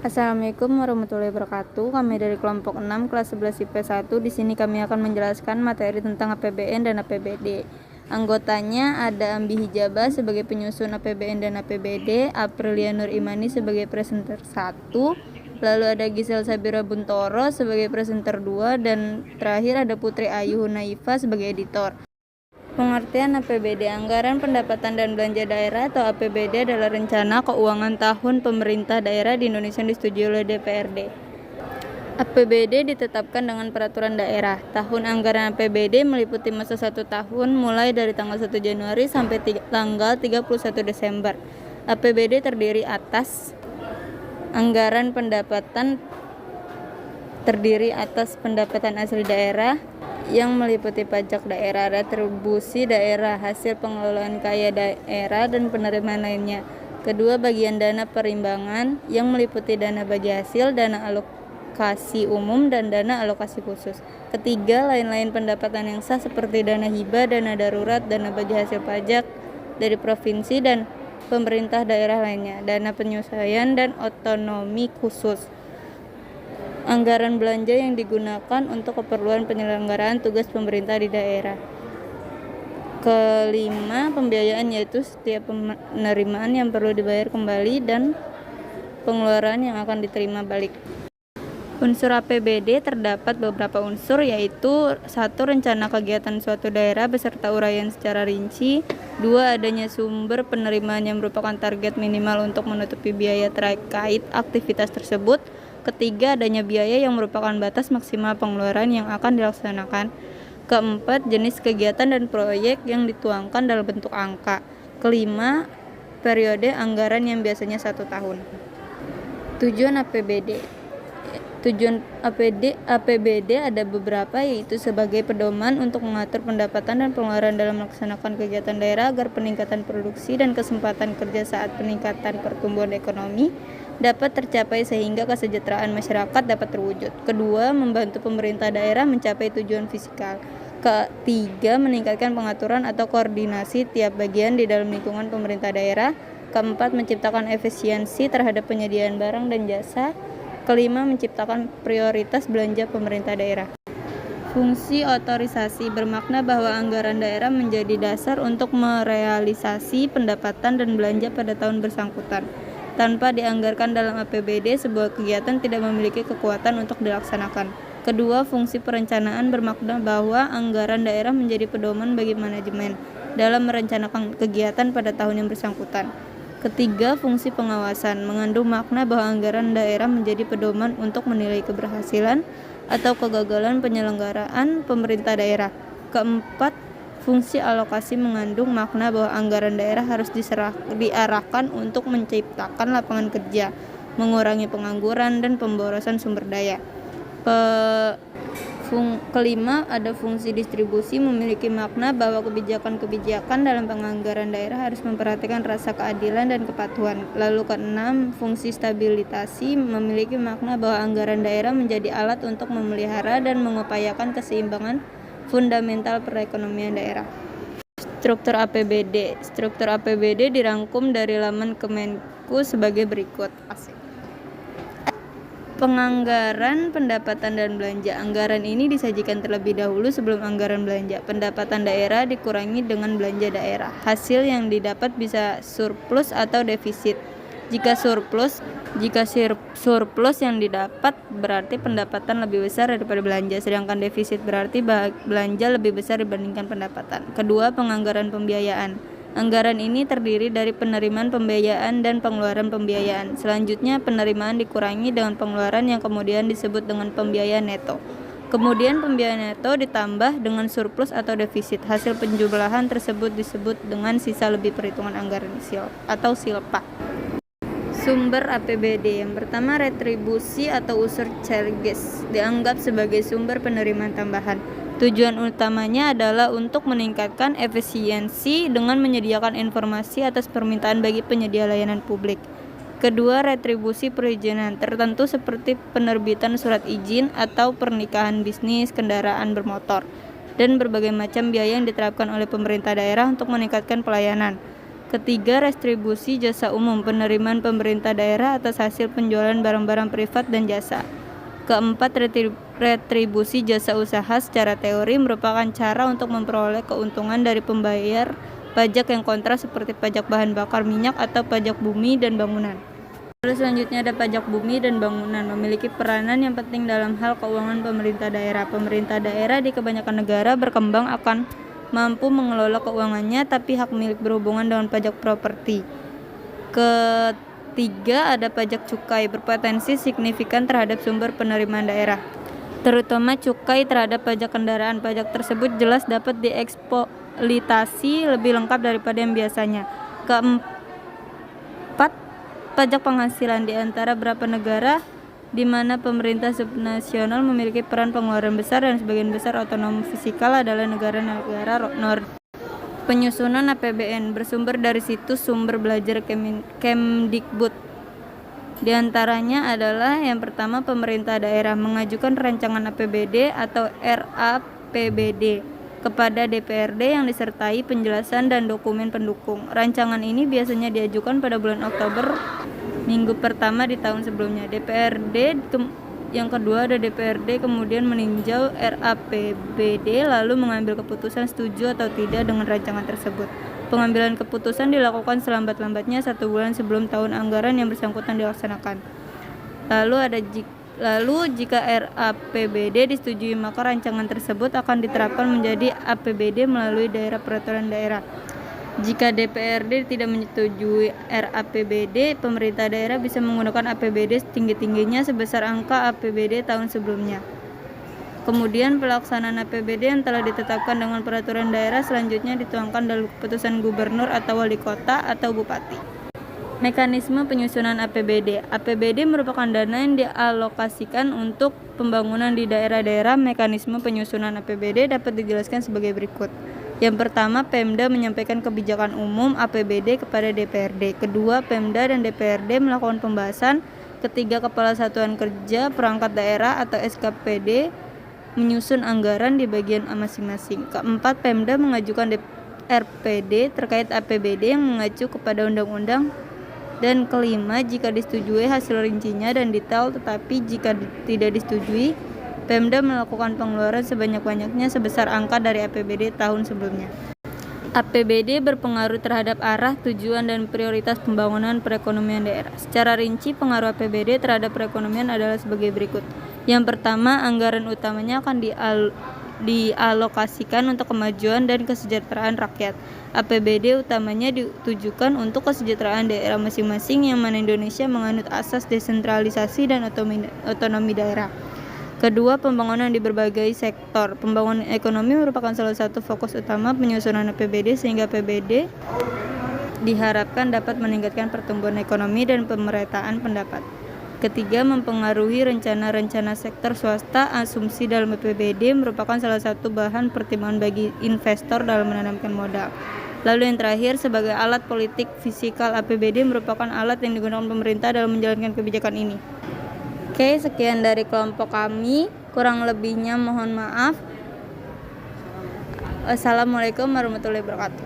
Assalamualaikum warahmatullahi wabarakatuh. Kami dari kelompok 6 kelas 11 IP 1. Di sini kami akan menjelaskan materi tentang APBN dan APBD. Anggotanya ada Ambi Hijabah sebagai penyusun APBN dan APBD, Aprilia Nur Imani sebagai presenter 1, lalu ada Gisel Sabira Buntoro sebagai presenter 2, dan terakhir ada Putri Ayu Hunaifa sebagai editor. Pengertian APBD, Anggaran Pendapatan dan Belanja Daerah atau APBD adalah rencana keuangan tahun pemerintah daerah di Indonesia yang disetujui oleh DPRD. APBD ditetapkan dengan peraturan daerah. Tahun anggaran APBD meliputi masa 1 tahun mulai dari tanggal 1 Januari sampai tanggal 31 Desember. APBD terdiri atas anggaran pendapatan pendapatan asli daerah yang meliputi pajak daerah, retribusi daerah, hasil pengelolaan kaya daerah, dan penerimaan lainnya. Kedua, bagian dana perimbangan yang meliputi dana bagi hasil, dana alokasi umum, dan dana alokasi khusus. Ketiga, lain-lain pendapatan yang sah seperti dana hibah, dana darurat, dana bagi hasil pajak dari provinsi dan pemerintah daerah lainnya, dana penyesuaian dan otonomi khusus. Anggaran belanja yang digunakan untuk keperluan penyelenggaraan tugas pemerintah di daerah. Kelima, pembiayaan, yaitu setiap penerimaan yang perlu dibayar kembali dan pengeluaran yang akan diterima balik. Unsur APBD terdapat beberapa unsur, yaitu 1. Rencana kegiatan suatu daerah beserta uraian secara rinci. 2. Adanya sumber penerimaan yang merupakan target minimal untuk menutupi biaya terkait aktivitas tersebut. Ketiga, adanya biaya yang merupakan batas maksimal pengeluaran yang akan dilaksanakan. Keempat, jenis kegiatan dan proyek yang dituangkan dalam bentuk angka. Kelima, periode anggaran yang biasanya 1 tahun. Tujuan APBD. Tujuan APBD ada beberapa, yaitu sebagai pedoman untuk mengatur pendapatan dan pengeluaran dalam melaksanakan kegiatan daerah agar peningkatan produksi dan kesempatan kerja saat peningkatan pertumbuhan ekonomi dapat tercapai sehingga kesejahteraan masyarakat dapat terwujud. Kedua, membantu pemerintah daerah mencapai tujuan fiskal. Ketiga, meningkatkan pengaturan atau koordinasi tiap bagian di dalam lingkungan pemerintah daerah. Keempat, menciptakan efisiensi terhadap penyediaan barang dan jasa. Kelima, menciptakan prioritas belanja pemerintah daerah. Fungsi otorisasi bermakna bahwa anggaran daerah menjadi dasar untuk merealisasi pendapatan dan belanja pada tahun bersangkutan. Tanpa dianggarkan dalam APBD, sebuah kegiatan tidak memiliki kekuatan untuk dilaksanakan. Kedua, fungsi perencanaan bermakna bahwa anggaran daerah menjadi pedoman bagi manajemen dalam merencanakan kegiatan pada tahun yang bersangkutan. Ketiga, fungsi pengawasan mengandung makna bahwa anggaran daerah menjadi pedoman untuk menilai keberhasilan atau kegagalan penyelenggaraan pemerintah daerah. Keempat, fungsi alokasi mengandung makna bahwa anggaran daerah harus diarahkan untuk menciptakan lapangan kerja, mengurangi pengangguran, dan pemborosan sumber daya. Kelima, ada fungsi distribusi memiliki makna bahwa kebijakan-kebijakan dalam penganggaran daerah harus memperhatikan rasa keadilan dan kepatuhan. Lalu keenam, fungsi stabilitasi memiliki makna bahwa anggaran daerah menjadi alat untuk memelihara dan mengupayakan keseimbangan fundamental perekonomian daerah. Struktur APBD. Struktur APBD dirangkum dari laman Kemenku sebagai berikut. Penganggaran pendapatan dan belanja. Anggaran ini disajikan terlebih dahulu sebelum anggaran belanja. Pendapatan daerah dikurangi dengan belanja daerah. Hasil yang didapat bisa surplus atau defisit. Jika surplus yang didapat berarti pendapatan lebih besar daripada belanja, sedangkan defisit berarti belanja lebih besar dibandingkan pendapatan. Kedua, penganggaran pembiayaan. Anggaran ini terdiri dari penerimaan pembiayaan dan pengeluaran pembiayaan. Selanjutnya, penerimaan dikurangi dengan pengeluaran yang kemudian disebut dengan pembiayaan neto. Kemudian pembiayaan neto ditambah dengan surplus atau defisit. Hasil penjumlahan tersebut disebut dengan sisa lebih perhitungan anggaran atau SILPA. Sumber APBD. Yang pertama, retribusi atau unsur charges dianggap sebagai sumber penerimaan tambahan. Tujuan utamanya adalah untuk meningkatkan efisiensi dengan menyediakan informasi atas permintaan bagi penyedia layanan publik. Kedua, retribusi perizinan tertentu seperti penerbitan surat izin atau pernikahan bisnis, kendaraan bermotor, dan berbagai macam biaya yang diterapkan oleh pemerintah daerah untuk meningkatkan pelayanan. Ketiga, restribusi jasa umum, penerimaan pemerintah daerah atas hasil penjualan barang-barang privat dan jasa. Keempat, retribusi jasa usaha secara teori merupakan cara untuk memperoleh keuntungan dari pembayar pajak yang kontra seperti pajak bahan bakar minyak atau pajak bumi dan bangunan. Lalu selanjutnya ada pajak bumi dan bangunan, memiliki peranan yang penting dalam hal keuangan pemerintah daerah. Pemerintah daerah di kebanyakan negara berkembang akan mampu mengelola keuangannya, tapi hak milik berhubungan dengan pajak properti. Ketiga, ada pajak cukai, berpotensi signifikan terhadap sumber penerimaan daerah, terutama cukai terhadap pajak kendaraan. Pajak tersebut jelas dapat dieksploitasi lebih lengkap daripada yang biasanya. Keempat, pajak penghasilan. Di antara beberapa negara di mana pemerintah subnasional memiliki peran pengeluaran besar dan sebagian besar otonomi fiskal adalah negara-negara Nordik. Penyusunan APBN bersumber dari situs sumber belajar Kemdikbud. Di antaranya adalah yang pertama, pemerintah daerah mengajukan rancangan APBD atau RAPBD kepada DPRD yang disertai penjelasan dan dokumen pendukung. Rancangan ini biasanya diajukan pada bulan Oktober, minggu pertama di tahun sebelumnya. Yang kedua ada DPRD kemudian meninjau RAPBD lalu mengambil keputusan setuju atau tidak dengan rancangan tersebut. Pengambilan keputusan dilakukan selambat-lambatnya 1 bulan sebelum tahun anggaran yang bersangkutan dilaksanakan. Lalu jika RAPBD disetujui, maka rancangan tersebut akan diterapkan menjadi APBD melalui daerah peraturan daerah. Jika DPRD tidak menyetujui RAPBD, pemerintah daerah bisa menggunakan APBD setinggi-tingginya sebesar angka APBD tahun sebelumnya. Kemudian pelaksanaan APBD yang telah ditetapkan dengan peraturan daerah selanjutnya dituangkan dalam keputusan gubernur atau wali kota atau bupati. Mekanisme penyusunan APBD. APBD merupakan dana yang dialokasikan untuk pembangunan di daerah-daerah. Mekanisme penyusunan APBD dapat dijelaskan sebagai berikut. Yang pertama, Pemda menyampaikan kebijakan umum APBD kepada DPRD. Kedua, Pemda dan DPRD melakukan pembahasan. Ketiga, Kepala Satuan Kerja Perangkat Daerah atau SKPD menyusun anggaran di bagian masing-masing. Keempat, Pemda mengajukan RPD terkait APBD yang mengacu kepada undang-undang. Dan kelima, jika disetujui hasil rincinya dan detail, tetapi jika tidak disetujui, Pemda melakukan pengeluaran sebanyak-banyaknya sebesar angka dari APBD tahun sebelumnya. APBD berpengaruh terhadap arah, tujuan, dan prioritas pembangunan perekonomian daerah. Secara rinci, pengaruh APBD terhadap perekonomian adalah sebagai berikut. Yang pertama, anggaran utamanya akan dialokasikan untuk kemajuan dan kesejahteraan rakyat. APBD utamanya ditujukan untuk kesejahteraan daerah masing-masing, yang mana Indonesia menganut asas desentralisasi dan otonomi daerah. Kedua, pembangunan di berbagai sektor. Pembangunan ekonomi merupakan salah satu fokus utama penyusunan APBD, sehingga APBD diharapkan dapat meningkatkan pertumbuhan ekonomi dan pemerataan pendapat. Ketiga, mempengaruhi rencana-rencana sektor swasta. Asumsi dalam APBD merupakan salah satu bahan pertimbangan bagi investor dalam menanamkan modal. Lalu yang terakhir, sebagai alat politik fiskal, APBD merupakan alat yang digunakan pemerintah dalam menjalankan kebijakan ini. Oke, sekian dari kelompok kami. Kurang lebihnya mohon maaf. Wassalamualaikum warahmatullahi wabarakatuh.